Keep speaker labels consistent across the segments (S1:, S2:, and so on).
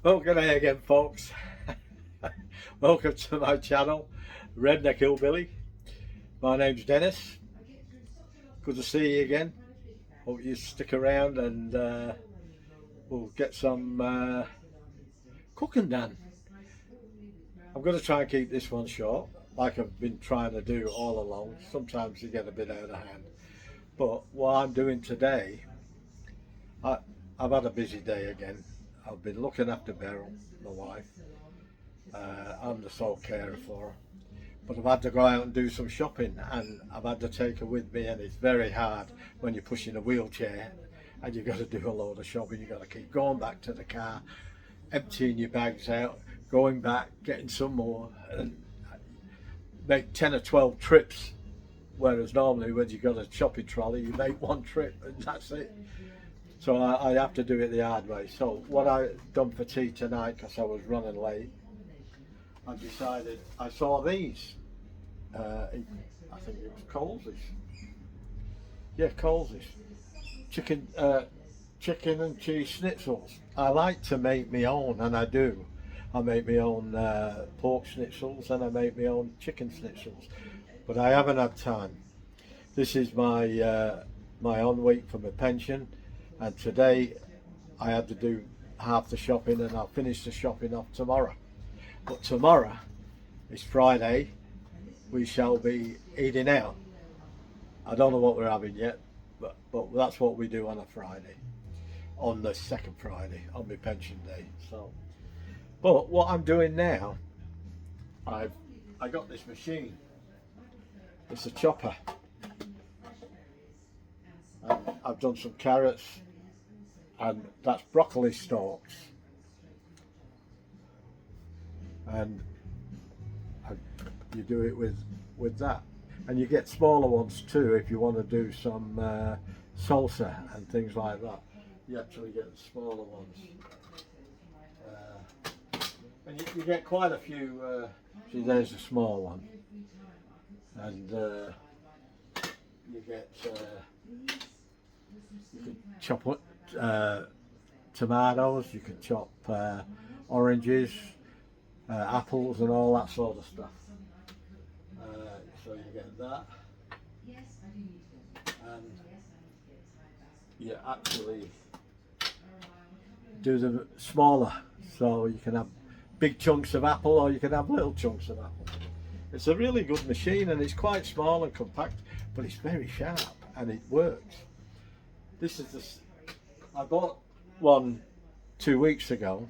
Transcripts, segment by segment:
S1: Well, good day again, folks. Welcome to my channel, Redneck Hillbilly. My name's Dennis. Good to see you again. Hope you stick around and we'll get some cooking done. I'm going to try and keep this one short, like I've been trying to do all along. Sometimes you get a bit out of hand. But what I'm doing today, I've had a busy day again. I've been looking after Beryl, my wife. I'm the sole carer for her. But I've had to go out and do some shopping, and I've had to take her with me, and it's very hard when you're pushing a wheelchair and you've got to do a load of shopping. You've got to keep going back to the car, emptying your bags out, going back, getting some more, and make 10 or 12 trips, whereas normally when you've got a shopping trolley you make one trip and that's it. So I have to do it the hard way. So what I done for tea tonight, because I was running late, I decided, I saw these, I think it was Coles's. Yeah, Coles's. Chicken and cheese schnitzels. I like to make my own, and I do. I make my own pork schnitzels and I make my own chicken schnitzels. But I haven't had time. This is my on week for my pension, and today I had to do half the shopping, and I'll finish the shopping off tomorrow. But tomorrow is Friday. We shall be eating out. I don't know what we're having yet, but that's what we do on a Friday, on the second Friday, on my pension day. So, but what I'm doing now, I got this machine. It's a chopper. And I've done some carrots, and that's broccoli stalks. And you do it with that, and you get smaller ones too if you want to do some salsa and things like that. You actually get the smaller ones, and you get quite a few. See, there's a small one, and you get you can chop tomatoes, you can chop oranges, apples and all that sort of stuff. So you get that, and you actually do them smaller, so you can have big chunks of apple or you can have little chunks of apple. It's a really good machine, and it's quite small and compact, but it's very sharp and it works. This is I bought one 2 weeks ago,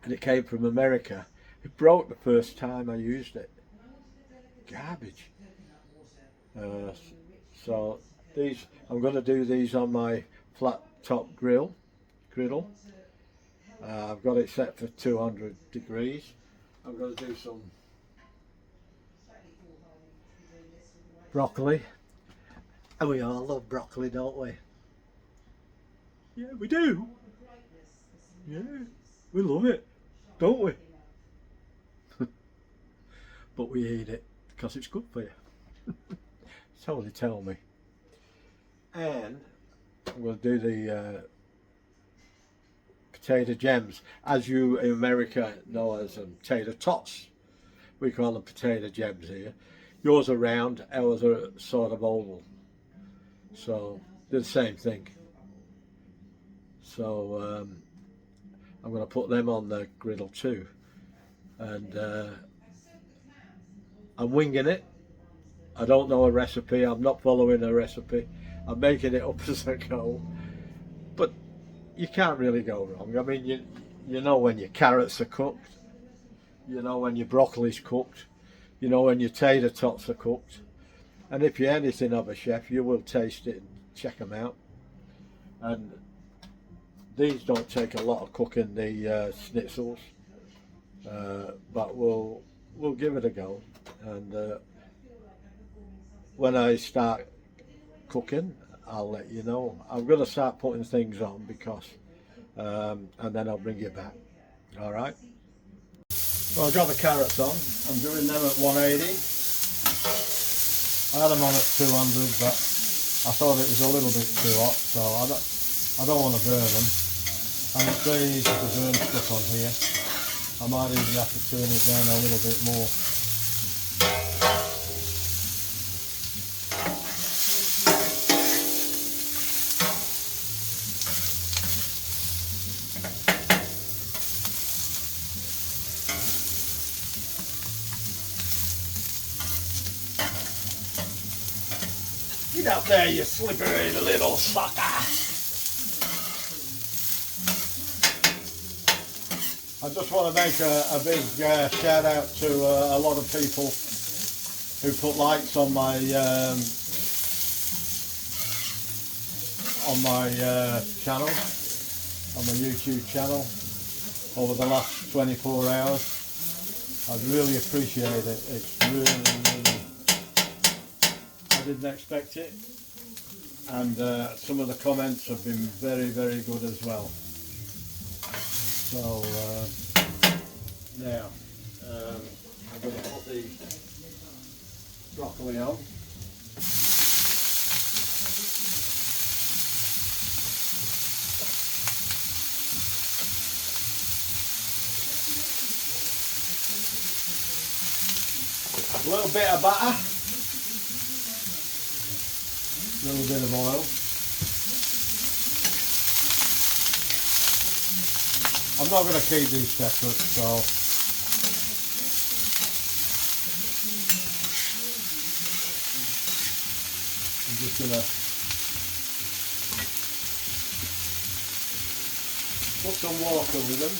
S1: and it came from America. It broke the first time I used it. Garbage. So these, I'm going to do these on my flat top griddle. I've got it set for 200 degrees. I'm going to do some broccoli. And we all love broccoli, don't we? Yeah, we do. Yeah, we love it, don't we? But we eat it because it's good for you. So they tell me. And I'm going to do the potato gems, as you in America know as tater tots. We call them potato gems here. Yours are round, ours are sort of oval. So they're the same thing. So I'm going to put them on the griddle too, and I'm winging it. I don't know a recipe. I'm not following a recipe. I'm making it up as I go. But you can't really go wrong. I mean, you know when your carrots are cooked, you know when your broccoli's cooked, you know when your tater tots are cooked, and if you're anything of a chef, you will taste it and check them out. And these don't take a lot of cooking, the schnitzels, but we'll give it a go. And when I start cooking, I'll let you know. I'm going to start putting things on because, and then I'll bring you back. All right. So I've got the carrots on. I'm doing them at 180. I had them on at 200, but I thought it was a little bit too hot, so I don't want to burn them. and it's very easy to burn stuff on here. I might even have to turn it down a little bit more. Get up there, you slippery little sucker! I just want to make a big shout out to a lot of people who put likes on my channel, on my YouTube channel over the last 24 hours. I'd really appreciate it. It's really, I didn't expect it, and some of the comments have been very, very good as well. So now I'm going to put the broccoli on. A little bit of butter, a little bit of oil. I'm not going to keep these separate, so I'm just going to put some water with them,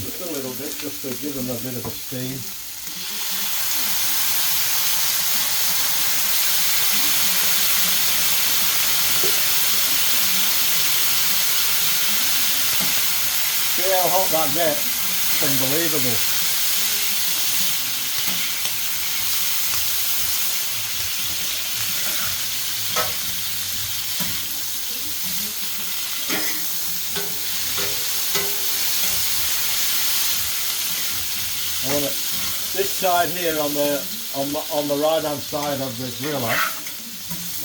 S1: just a little bit, just to give them a bit of a steam. See how hot that gets? It's unbelievable. I want it this side here on the right hand side of the griller,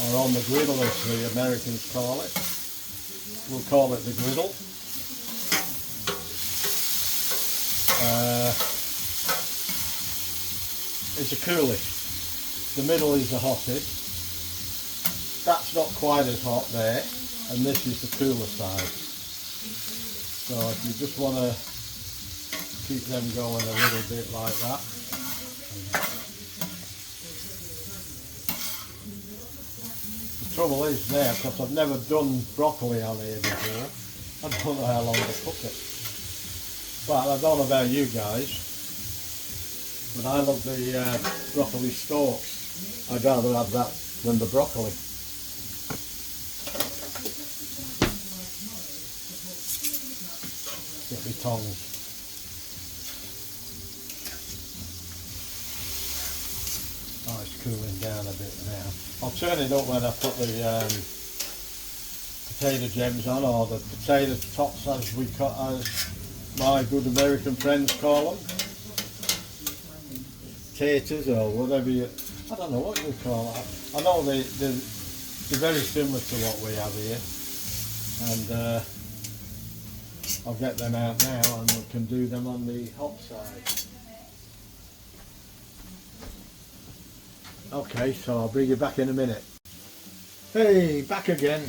S1: or on the griddle as the Americans call it. We'll call it the griddle. It's the coolest. The middle is the hottest. That's not quite as hot there, and this is the cooler side. So if you just want to keep them going a little bit like that. The trouble is now, because I've never done broccoli on here before, I don't know how long to cook it. But I don't know about you guys, but I love the broccoli stalks. I'd rather have that than the broccoli. Get my tongs. Oh, it's cooling down a bit now. I'll turn it up when I put the potato gems on, or the potato tops as we cut, as my good American friends call them. Taters or whatever you, I don't know what you call it. I know they're very similar to what we have here, and I'll get them out now and we can do them on the hot side. Okay, so I'll bring you back in a minute. Hey, back again.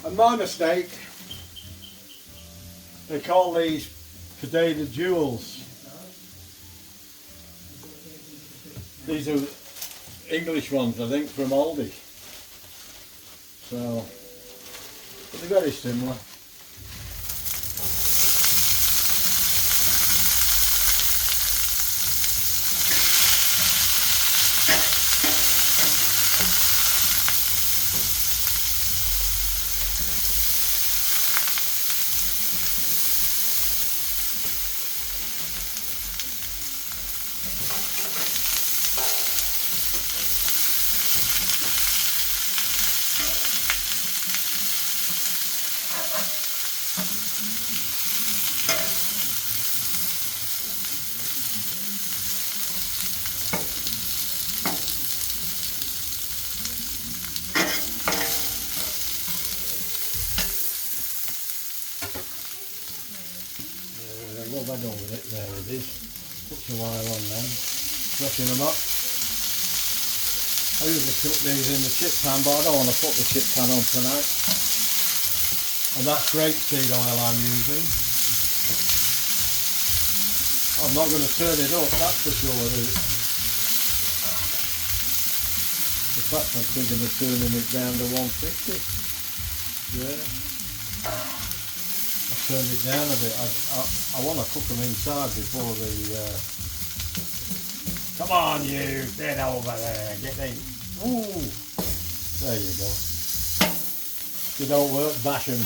S1: And my mistake, they call these potato jewels. These are English ones, I think, from Aldi. So, but they're very similar. what have I done with it? There it is. Put some oil on them, freshen them up. I usually cook these in the chip pan, but I don't want to put the chip pan on tonight. And that's grapeseed oil I'm using. I'm not going to turn it up, that's for sure. In fact, I'm thinking of turning it down to 150. Yeah. I turned it down a bit. I want to cook them inside before the... Come on you, get over there, get in. Ooh, there you go. If they don't work, bash them.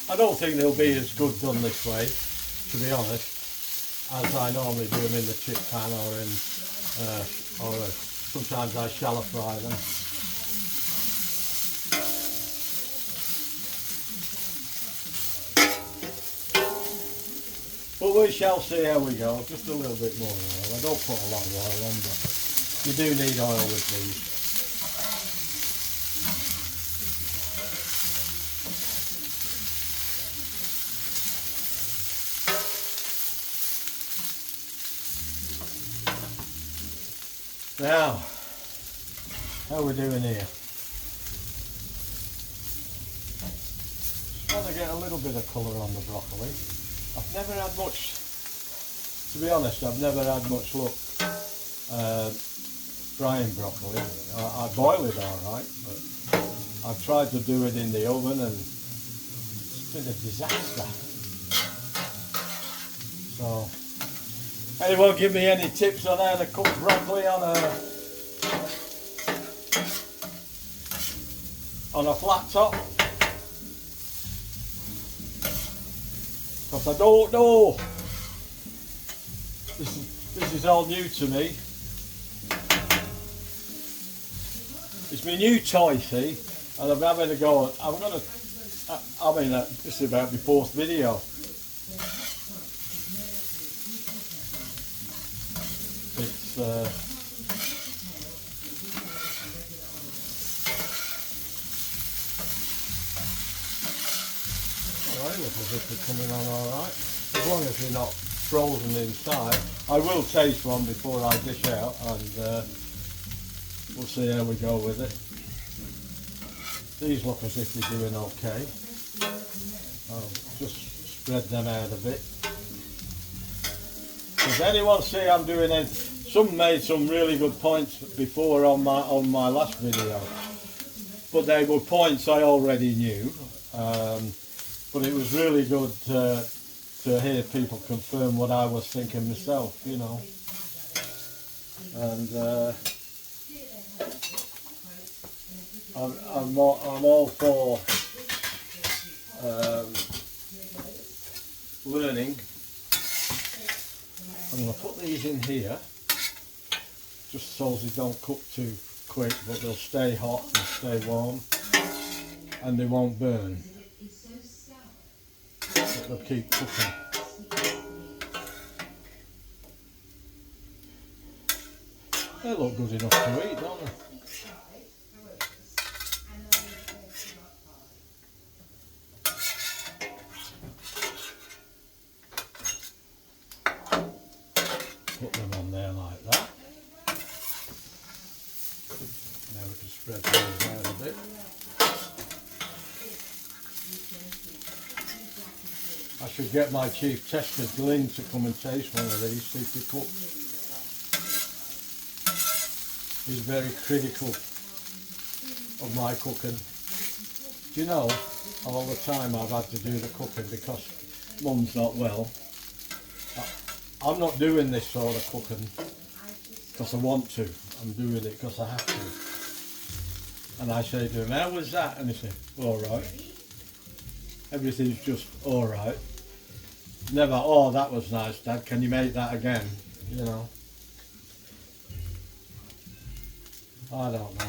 S1: I don't think they'll be as good done this way, to be honest, as I normally do them in the chip pan or in, sometimes I shallow fry them. But we shall see how we go. Just a little bit more oil. I don't put a lot of oil on, but you do need oil with these. Now, how are we doing here? Just want to get a little bit of colour on the broccoli. I've never had much, to be honest, I've never had much luck frying broccoli. I boil it alright, but I've tried to do it in the oven and it's been a disaster. So, anyone give me any tips on how to cook broccoli on a flat top? Because I don't know. This is all new to me. It's my new toy, see, and I'm having a go. I'm gonna. I mean, this is about my fourth video. It's alright, look as if they're coming on alright. As long as they're not frozen inside. I will taste one before I dish out and we'll see how we go with it. These look as if they're doing okay. I'll just spread them out a bit. Does anyone see I'm doing it? Some made some really good points before on my last video, but they were points I already knew. But it was really good to hear people confirm what I was thinking myself, you know. And I'm all for learning. I'm going to put these in here, just so they don't cook too quick, but they'll stay hot and stay warm, and they won't burn. But they'll keep cooking. They look good enough to eat, don't they? Put them on there like that. Now we can spread those out a bit. I should get my chief tester Glyn to come and taste one of these, see if they cook. He's very critical of my cooking. Do you know, all the time I've had to do the cooking because Mum's not well. I'm not doing this sort of cooking because I want to. I'm doing it because I have to. And I say to him, how was that? And he said, alright. Everything's just alright. Never, oh that was nice Dad, can you make that again? You know. I don't know.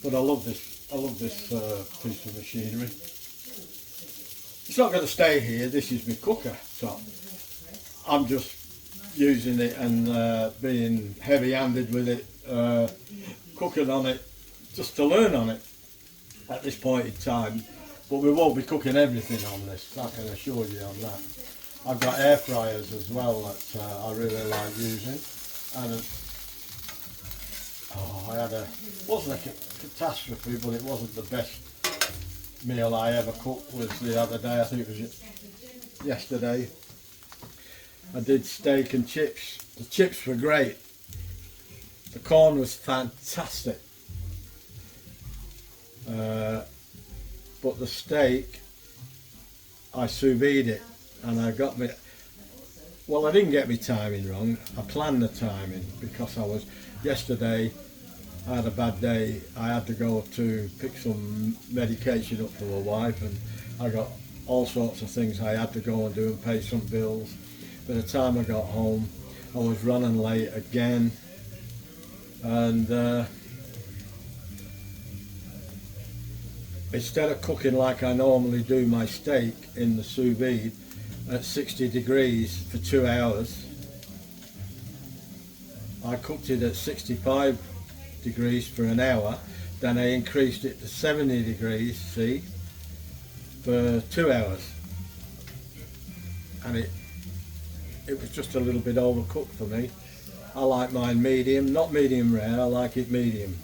S1: But I love this. I love this piece of machinery. It's not going to stay here. This is my cooker top. I'm just using it and being heavy-handed with it, cooking on it, just to learn on it at this point in time. But we won't be cooking everything on this, I can assure you on that. I've got air fryers as well that I really like using. And I had wasn't a catastrophe, but it wasn't the best meal I ever cooked. Was the other day, I think it was yesterday. I did steak and chips. The chips were great. The corn was fantastic. But the steak, I sous vide it, and I got me. Well, I didn't get my timing wrong. I planned the timing because yesterday I had a bad day. I had to go to pick some medication up for my wife, and I got all sorts of things I had to go and do and pay some bills. By the time I got home, I was running late again, and instead of cooking like I normally do my steak in the sous vide at 60 degrees for 2 hours, I cooked it at 65 degrees for an hour. Then I increased it to 70 degrees C for 2 hours, and it was just a little bit overcooked for me. I like mine medium, not medium rare, I like it medium.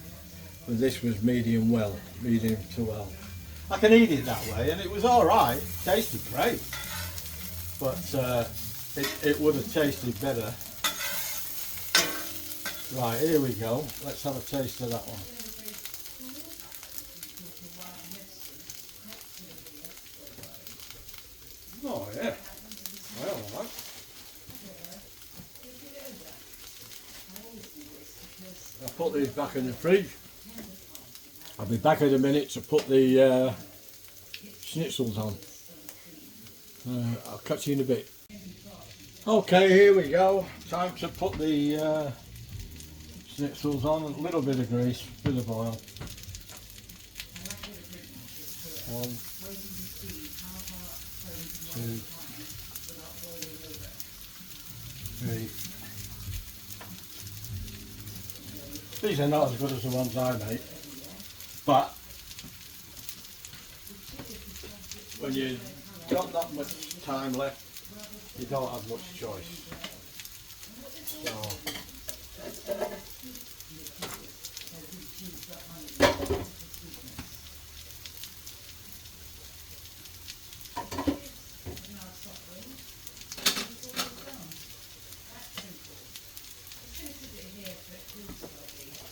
S1: But this was medium well, medium to well. I can eat it that way, and it was alright, tasted great. But it would have tasted better. Right, here we go. Let's have a taste of that one. Oh yeah, well, alright. I'll put these back in the fridge. I'll be back in a minute to put the schnitzels on. I'll catch you in a bit. Okay, here we go. Time to put the schnitzels on. A little bit of grease, a bit of oil. 1, 2, 3. These are not as good as the ones I make, but when you've got that much time left, you don't have much choice.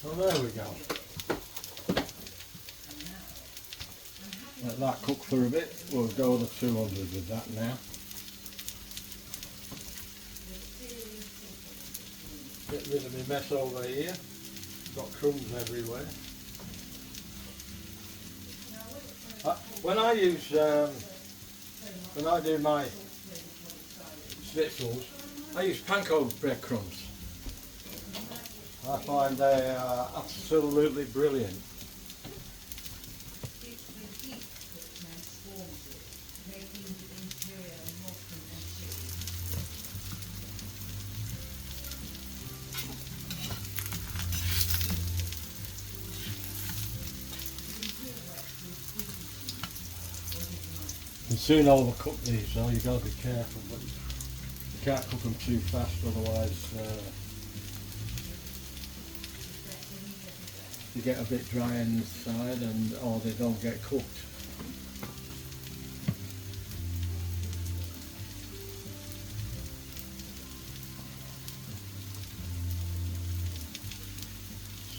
S1: So there we go. Let that cook for a bit. We'll go to 200 with that now. Get rid of my mess over here. Got crumbs everywhere. When I do my schnitzels, I use panko breadcrumbs. I find they are absolutely brilliant. You can soon overcook these though, you've got to be careful, but you can't cook them too fast, otherwise you get a bit dry inside or they don't get cooked.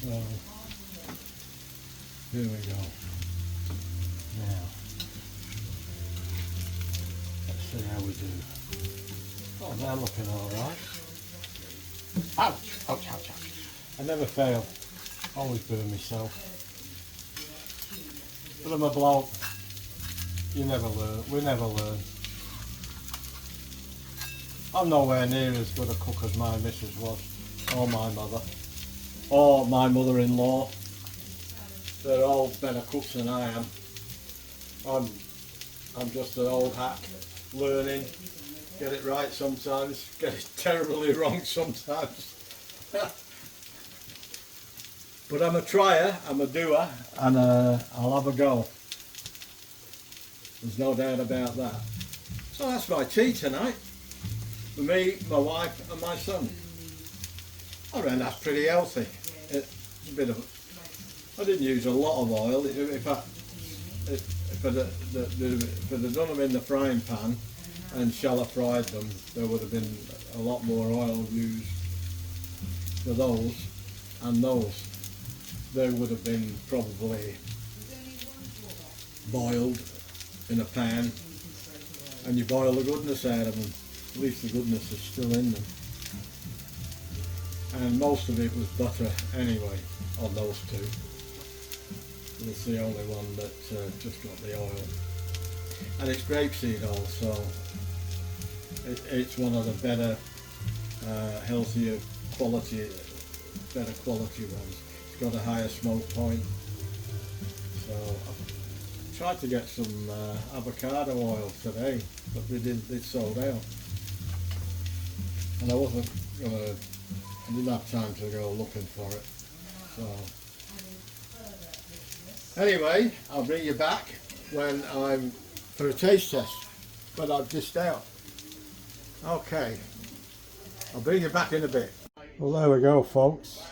S1: So here we go. Now let's see how we do. Oh, they're looking all right. Ouch! Ouch! Ouch! Ouch! I never fail. Always burn myself. But I'm a bloke. You never learn. We never learn. I'm nowhere near as good a cook as my missus was, or my mother, or my mother-in-law. They're all better cooks than I am. I'm just an old hack, learning. Get it right sometimes, get it terribly wrong sometimes. But I'm a trier, I'm a doer, and I'll have a go. There's no doubt about that. So that's my tea tonight. For me, my wife and my son. I reckon that's pretty healthy. It's a bit of, I didn't use a lot of oil. If I'd done them in the frying pan and shallow fried them, there would have been a lot more oil used for those and those. They would have been probably boiled in a pan, and you boil the goodness out of them. At least the goodness is still in them. And most of it was butter anyway on those two. It's the only one that just got the oil. And it's grapeseed oil, so it's one of the better, healthier quality, better quality ones. It's got a higher smoke point. So I tried to get some avocado oil today, but they sold out. And I didn't have time to go looking for it. So anyway, I'll bring you back when I'm for a taste test, but I've dished out. Okay, I'll bring you back in a bit. Well, there we go, folks.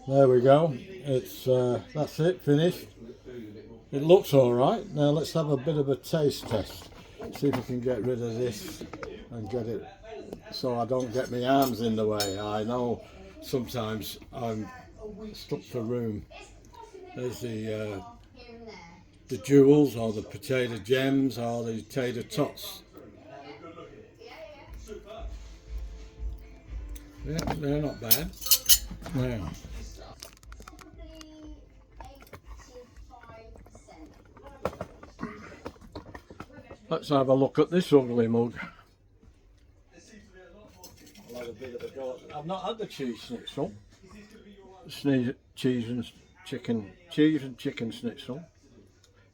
S1: There we go. It's that's it, finished. It looks all right. Now let's have a bit of a taste test. See if we can get rid of this and get it so I don't get my arms in the way. I know sometimes I'm stuck for room. There's the jewels or the potato gems or the tater tots. Yeah, they're not bad. Now, let's have a look at this ugly mug. I'll have a bit of a go. I've not had the cheese schnitzel. Cheese and chicken schnitzel.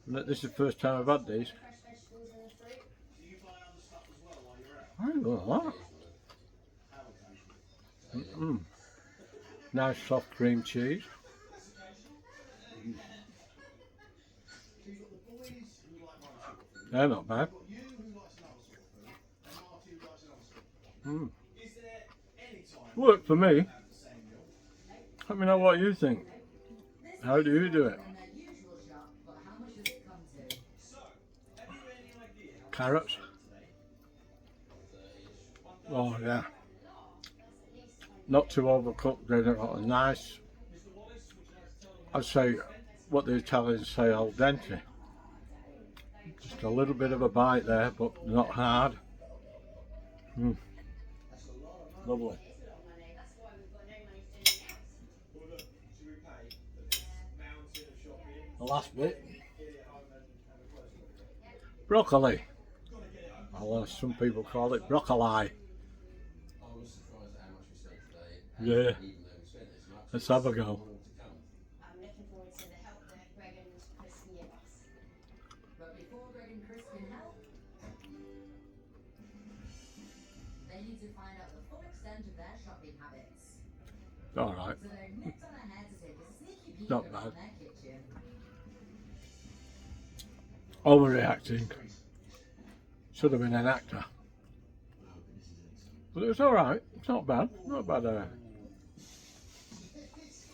S1: This is the first time I've had these. I like that. Nice soft cream cheese. They're not bad. Worked for me. Let me know what you think. How do you do it? Carrots. Oh yeah. Not too overcooked. They're got a nice, I'd say what the Italians say, al dente. Just a little bit of a bite there, but not hard. Lovely. The last bit. Broccoli. Well, some people call it broccoli. Yeah. Let's have a go.
S2: I'm looking forward to the help that Greg and Chris can give us. But before Greg and Chris can help, they need to find out the full extent of their shopping habits.
S1: All right.
S2: So they're nipped on ahead to take a sneaky peek
S1: Not
S2: around
S1: bad.
S2: their kitchen.
S1: Overreacting. Should have been an actor. But it was all right. It's not bad. Not bad.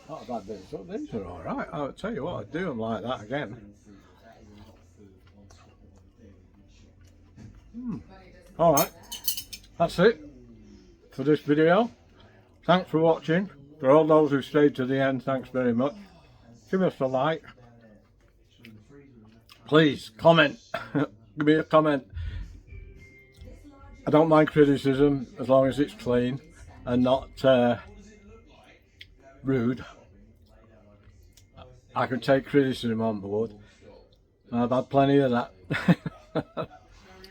S1: Not a bad bit. So these are all right. I'll tell you what, I'd do them like that again. All right. That's it for this video. Thanks for watching. For all those who stayed to the end, thanks very much. Give us a like. Please comment. Give me a comment. I don't mind criticism as long as it's clean and not rude. I can take criticism on board. I've had plenty of that.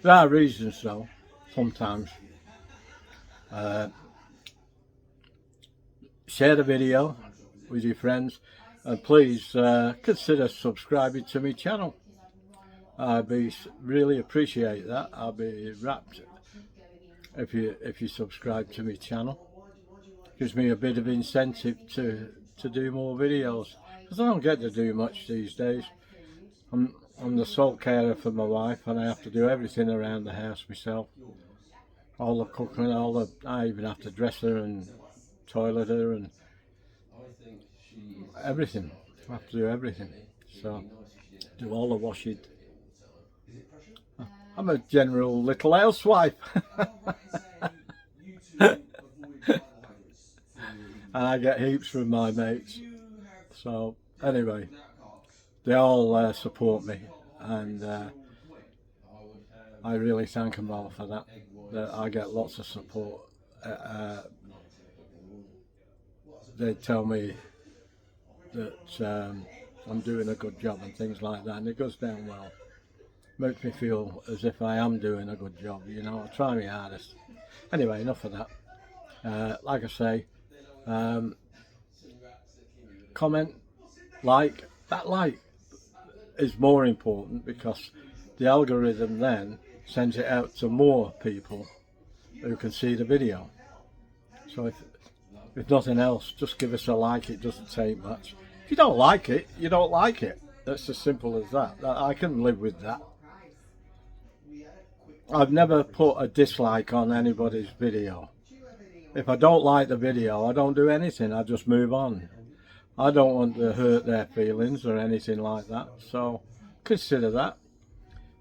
S1: There are reasons though, sometimes. Share the video with your friends, and please consider subscribing to my channel. I'd be really appreciate that. I'll be wrapped if you subscribe to my channel. Gives me a bit of incentive to do more videos, because I don't get to do much these days. I'm the sole carer for my wife, and I have to do everything around the house myself. All the cooking, I even have to dress her and toilet her and everything. I have to do everything. So, do all the washing. I'm a general little housewife. And I get heaps from my mates. So, anyway, they all support me, and I really thank them all for that. I get lots of support. They tell me that I'm doing a good job and things like that, and it goes down well. Makes me feel as if I am doing a good job, you know. I try my hardest. Anyway, enough of that. Like I say, comment, like. That like is more important, because the algorithm then sends it out to more people who can see the video. So if nothing else, just give us a like. It doesn't take much. If you don't like it, you don't like it. That's as simple as that. I can live with that. I've never put a dislike on anybody's video. If I don't like the video, I don't do anything. I just move on. I don't want to hurt their feelings or anything like that. So consider that.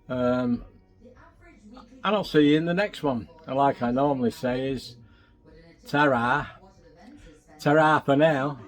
S1: And I'll see you in the next one. And like I normally say is, ta-ra. Ta-ra for now.